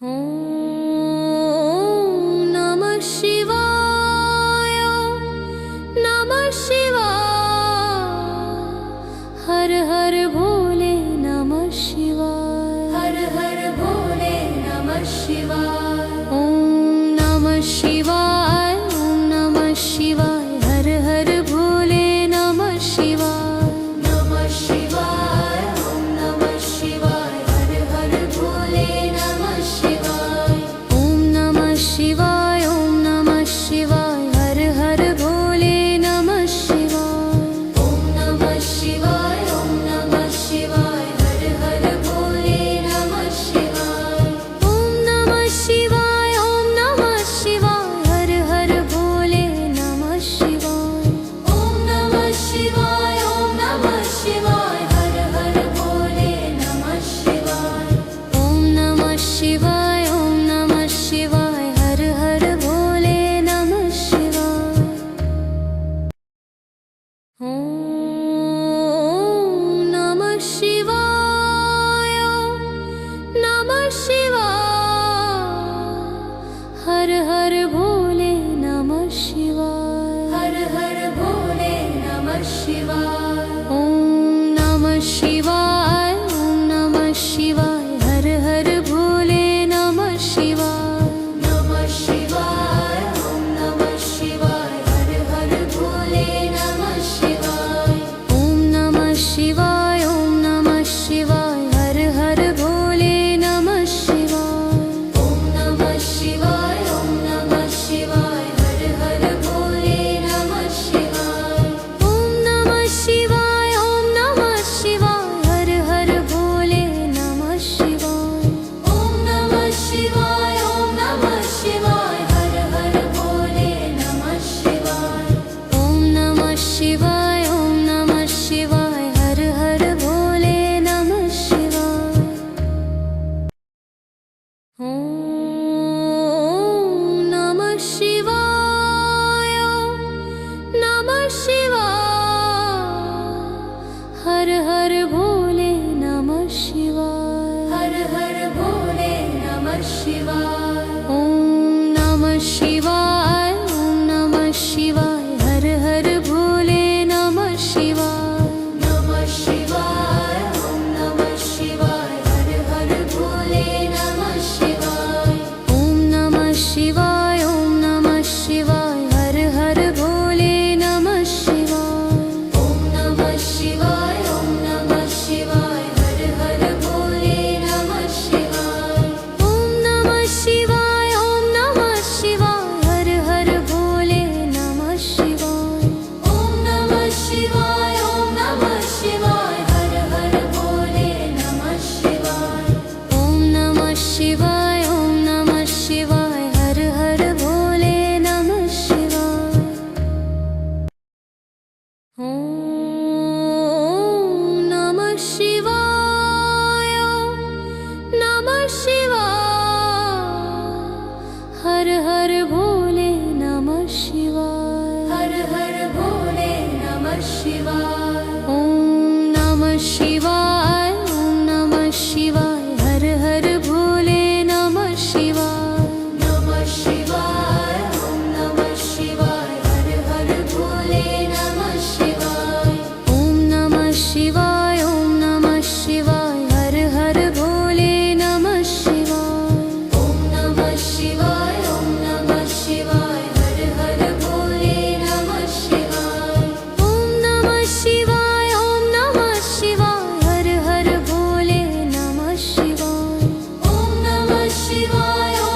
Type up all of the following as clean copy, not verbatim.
ॐ नमः शिवाय नमः शिवाय हर हर भोले नमः शिवाय हर हर भोले नमः शिवाय ॐ नमः शिवाय ॐ नमः शिवाय हर हर भोले नमः शिवाय नमः शिवाय ॐ नमः शिवाय हर हर भोले नमः शिवाय ॐ नमः शिवाय ॐ नमः शिवाय हर हर भोले नमः शिवाय ॐ नमः शिवाय ॐ नमः शिवाय हर हर भोले नमः शिवाय ॐ नमः शिवाय ॐ नमः शिवाय हर हर भोले नमः शिवाय ॐ नमः शिवाय ॐ नमः शिवाय हर हर भोले नमः शिवाय ॐ नमः शिवाय ॐ नमः शिवाय हर हर भोले नमः शिवाय ॐ नमः शिवाय नमः शिवाय हर हर भोले नमः शिवाय हर हर भोले नमः शिवाय ॐ नमः शिवाय ॐ नमः शिवाय हर हर भोले नमः शिवाय नमः शिवाय ॐ नमः शिवाय हर हर भोले नमः शिवाय ॐ नमः शिवाय ॐ नमः शिवाय हर हर भोले नमः शिवाय ॐ नमः शिवाय ॐ नमः शिवाय हर हर भोले नमः शिवाय ॐ नमः शिवाय ॐ नमः शिवाय हर हर भोले नमः शिवाय ॐ नमः शिवाय ॐ नमः शिवाय हर हर भोले नमः शिवाय ॐ नमः शिवाय ॐ नमः शिवाय हर हर भोले नमः शिवाय ॐ नमः शिवाय नमः शिवाय हर हर भोले नमः शिवाय हर हर भोले नमः शिवाय ॐ नमः शिवाय ॐ नमः शिवाय हर हर भोले नमः शिवाय नमः शिवाय ॐ नमः शिवाय हर हर भोले नमः शिवाय ॐ नमः शिवाय ॐ नमः शिवाय हर हर भोले नमः शिवाय ॐ नमः शिवाय ॐ नमः शिवाय हर हर भोले नमः शिवाय ॐ नमः शिवाय ॐ नमः शिवाय हर हर भोले नमः शिवाय ॐ नमः शिवाय ॐ नमः शिवाय हर हर भोले नमः शिवाय ॐ नमः शिवाय ॐ नमः शिवाय हर हर भोले नमः शिवाय ॐ नमः शिवाय नमः शिवाय हर हर भोले नमः शिवाय हर हर भोले नमः शिवाय ॐ नमः शिवाय ॐ नमः शिवाय हर हर भोले नमः शिवाय नमः शिवाय ॐ नमः शिवाय हर हर भोले नमः शिवाय ॐ नमः शिवाय ॐ नमः शिवाय हर हर भोले नमः शिवाय ॐ नमः शिवाय ॐ नमः शिवाय हर हर भोले नमः शिवाय ॐ नमः शिवाय ॐ नमः शिवाय हर हर भोले नमः शिवाय ॐ नमः शिवाय ॐ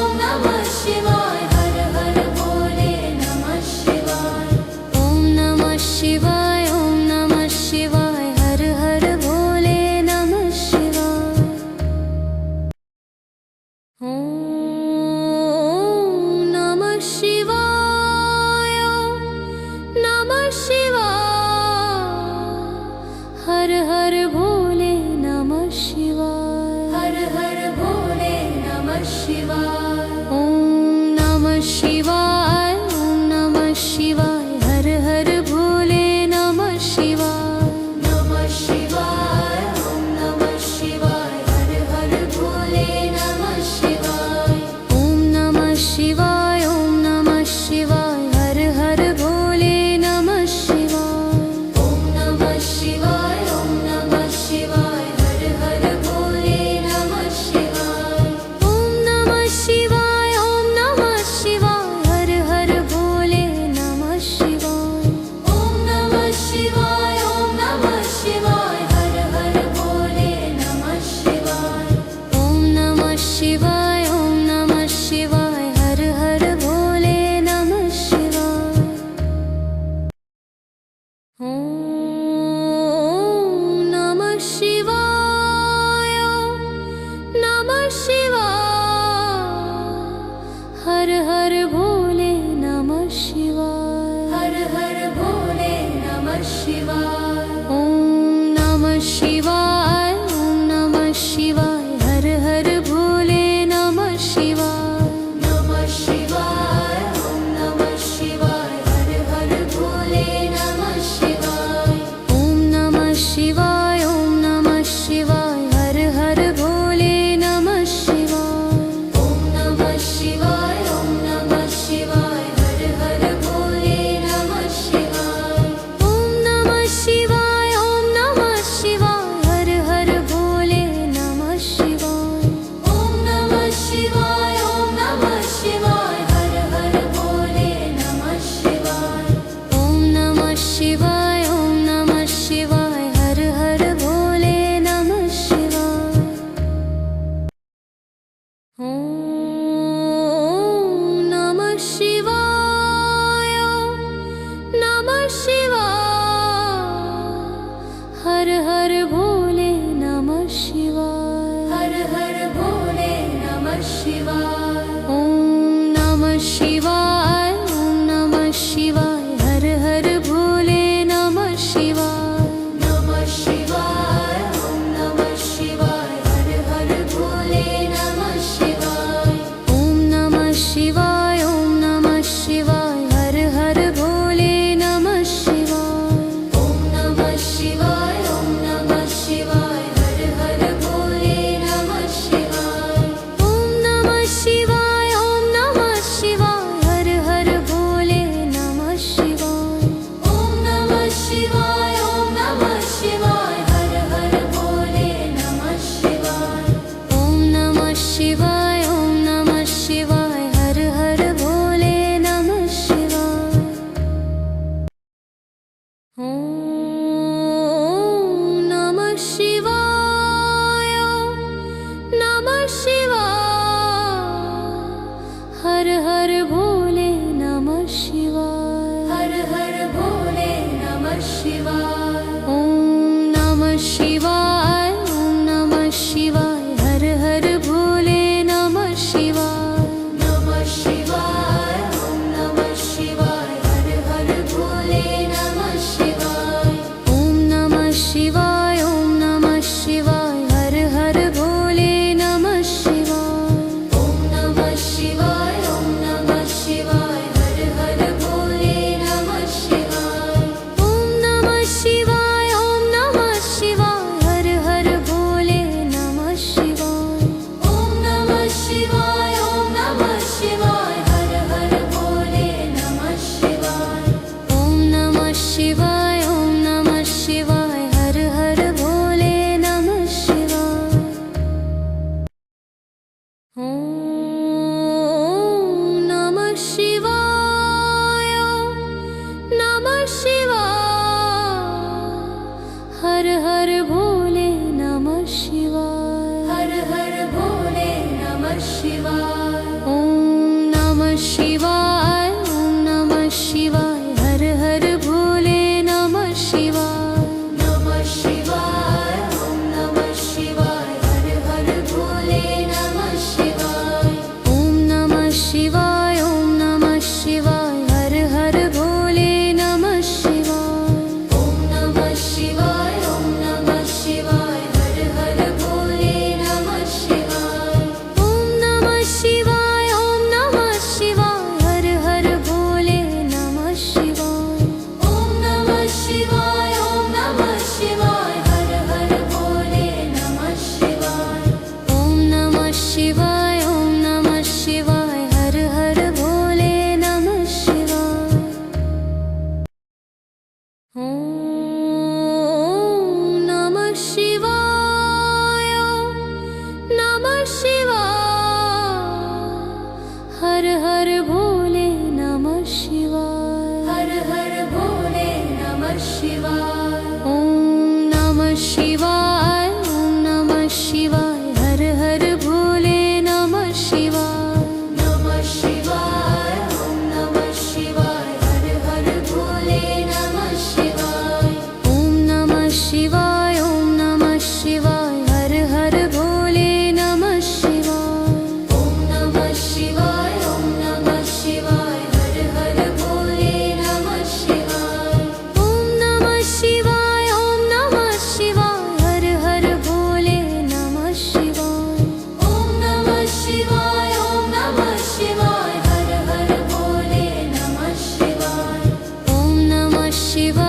शिवाय ओम नमः शिवाय हर हर भोले नमः शिवाय ओम नमः शिवाय ओम नमः शिवाय हर हर भोले नमः शिवाय हर हर भोले नमः शिवाय ओम नमः शिवाय ओम नमः शिवाय हर हर भोले नमः शिवाय नमः शिवाय ओम नमः शिवाय हर हर भोले नमः शिवाय ओम नमः शिवाय ओम नमः शिवाय हर हर भोले नमः शिवाय ओम नमः शिवाय ओम नमः शिवाय हर हर भोले नमः शिवाय ओम नमः शिवाय ओम नमः शिवाय हर हर भोले नमः शिवाय ओम नमः शिवाय ओम नमः शिवाय हर हर भोले नमः शिवाय ओम नमः शिवाय ओम नमः शिवाय हर हर भोले नमः शिवाय ओम नमः शिवाय ओम नमः शिवाय हर हर भोले नमः शिवाय हर हर भोले नमः शिवाय ओम नमः शिवाय ओम नमः शिवाय हर हर भोले नमः शिवाय नमः शिवाय ओम नमः शिवाय हर हर भोले नमः शिवाय ओम नमः शिवाय ओम नमः शिवाय हर हर भोले नमः शिवाय ओम नमः शिवाय ओम नमः शिवाय हर हर भोले नमः शिवाय ओम नमः शिवाय ओम नमः शिवाय हर हर भोले नमः शिवाय ओम नमः शिवाय ओम नमः शिवाय हर हर भोले नमः शिवाय ओम नमः शिवाय ओम नमः शिवाय हर हर भोले नमः शिवाय ओम नमः शिवाय ओम नमः शिवाय हर हर भोले नमः शिवाय हर हर भोले नमः शिवाय ओम नमः शिवाय ओम नमः शिवाय हर हर भोले नमः शिवाय नमः शिवाय ओम नमः शिवाय हर हर भोले नमः शिवाय ओम नमः शिवाय ओम नमः शिवाय हर हर भोले नमः शिवाय ओम नमः शिवाय ओम नमः शिवाय हर हर भोले नमः शिवाय ओम नमः शिवाय ओम नमः शिवाय हर हर भोले नमः शिवाय ओम नमः शिवाय ओम नमः शिवाय हर हर भोले नमः शिवाय ओम नमः शिवाय ओम नमः शिवाय हर हर भोले नमः शिवाय ओम नमः शिवाय ओम नमः शिवाय हर हर भोले नमः शिवाय हर हर भोले नमः शिवाय ओम नमः शिवाय ओम नमः शिवाय हर हर भोले नमः शिवाय नमः शिवाय ओम नमः शिवाय हर हर भोले नमः शिवाय ओम नमः शिवाय ओम नमः शिवाय हर हर भोले नमः शिवाय ओम नमः शिवाय ओम नमः शिवाय हर हर भोले नमः शिवाय ओम नमः शिवाय ओम नमः शिवाय हर हर भोले नमः शिवाय ओम नमः शिवाय ओम नमः शिवाय हर हर भोले नमः शिवाय ओम नमः शिवाय ओम नमः शिवाय हर हर भोले नमः शिवाय ओम नमः शिवाय ओम नमः शिवाय हर हर भोले नमः शिवाय हर हर भोले नमः शिवाय ओम नमः शिवाय ओम नमः शिवाय हर हर भोले नमः शिवाय ॐ नमः शिवाय हर हर भोले नमः शिवाय ॐ नमः शिवाय